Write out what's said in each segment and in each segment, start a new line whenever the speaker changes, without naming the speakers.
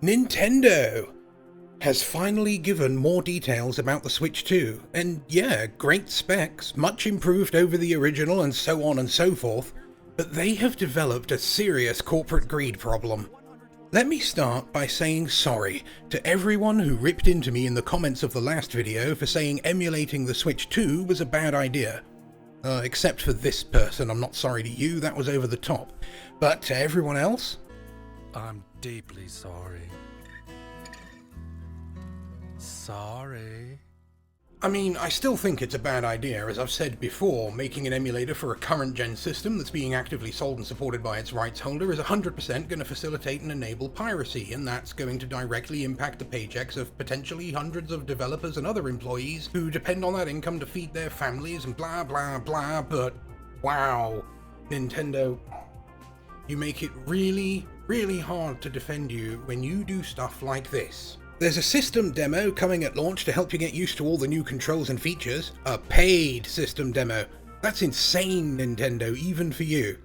Nintendo has finally given more details about the Switch 2, and yeah, great specs, much improved over the original and so on and so forth, but they have developed a serious corporate greed problem. Let me start by saying sorry to everyone who ripped into me in the comments of the last video for saying emulating the Switch 2 was a bad idea. Except for this person, I'm not sorry to you, that was over the top. But to everyone else,
I'm deeply sorry. Sorry.
I mean, I still think it's a bad idea, as I've said before. Making an emulator for a current-gen system that's being actively sold and supported by its rights holder is 100% going to facilitate and enable piracy, and that's going to directly impact the paychecks of potentially hundreds of developers and other employees who depend on that income to feed their families and blah blah blah, but wow, Nintendo, you make it really, really hard to defend you when you do stuff like this. There's a system demo coming at launch to help you get used to all the new controls and features. A paid system demo. That's insane, Nintendo, even for you.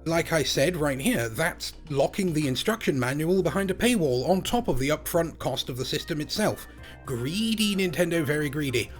Like I said right here, that's locking the instruction manual behind a paywall on top of the upfront cost of the system itself. Greedy, Nintendo, very greedy.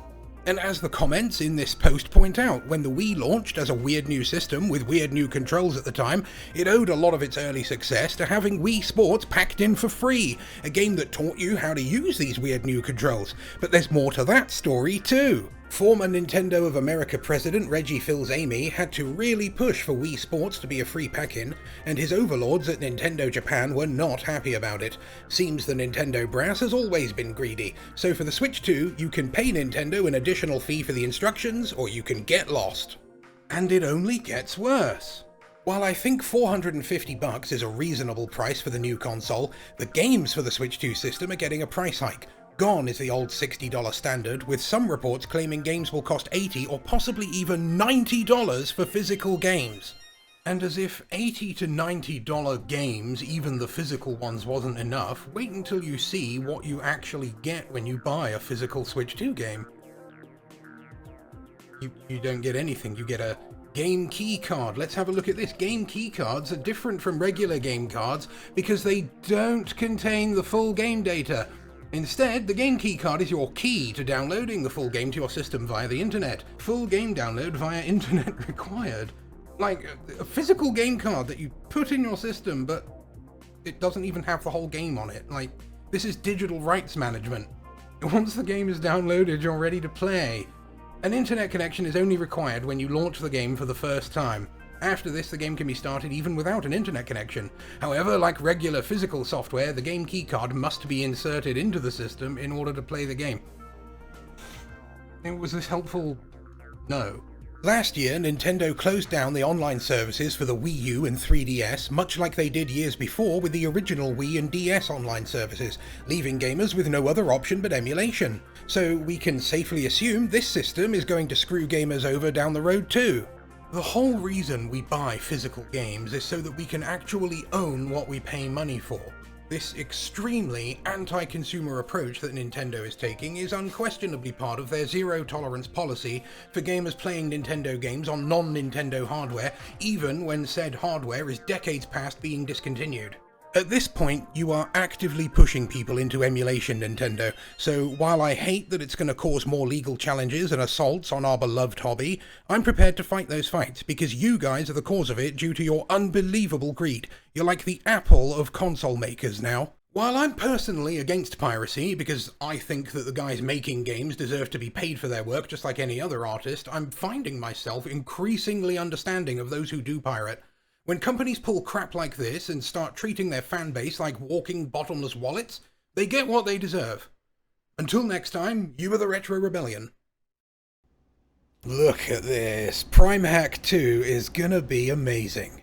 And as the comments in this post point out, when the Wii launched as a weird new system with weird new controls at the time, it owed a lot of its early success to having Wii Sports packed in for free, a game that taught you how to use these weird new controls. But there's more to that story too. Former Nintendo of America president Reggie fils-aime had to really push for Wii Sports to be a free pack-in, and his overlords at Nintendo Japan were not happy about it. Seems the Nintendo brass has always been greedy, so for the Switch 2 you can pay Nintendo an additional fee for the instructions, or you can get lost. And it only gets worse. While I think $450 is a reasonable price for the new console, the games for the Switch 2 system are getting a price hike. Gone is the old $60 standard, with some reports claiming games will cost $80 or possibly even $90 for physical games. And as if $80 to $90 games, even the physical ones, wasn't enough, wait until you see what you actually get when you buy a physical Switch 2 game. You don't get anything, you get a game key card. Let's have a look at this. Game key cards are different from regular game cards because they don't contain the full game data. Instead, the game key card is your key to downloading the full game to your system via the internet. Full game download via internet required. Like, a physical game card that you put in your system, but it doesn't even have the whole game on it. Like, this is digital rights management. Once the game is downloaded, you're ready to play. An internet connection is only required when you launch the game for the first time. After this, the game can be started even without an internet connection. However, like regular physical software, the game keycard must be inserted into the system in order to play the game. Was this helpful? No. Last year, Nintendo closed down the online services for the Wii U and 3DS, much like they did years before with the original Wii and DS online services, leaving gamers with no other option but emulation. So we can safely assume this system is going to screw gamers over down the road too. The whole reason we buy physical games is so that we can actually own what we pay money for. This extremely anti-consumer approach that Nintendo is taking is unquestionably part of their zero-tolerance policy for gamers playing Nintendo games on non-Nintendo hardware, even when said hardware is decades past being discontinued. At this point, you are actively pushing people into emulation, Nintendo, so while I hate that it's going to cause more legal challenges and assaults on our beloved hobby, I'm prepared to fight those fights, because you guys are the cause of it due to your unbelievable greed. You're like the Apple of console makers now. While I'm personally against piracy, because I think that the guys making games deserve to be paid for their work just like any other artist, I'm finding myself increasingly understanding of those who do pirate. When companies pull crap like this and start treating their fan base like walking bottomless wallets, they get what they deserve. Until next time, you are the Retro Rebellion. Look at this. Prime Hack 2 is gonna be amazing.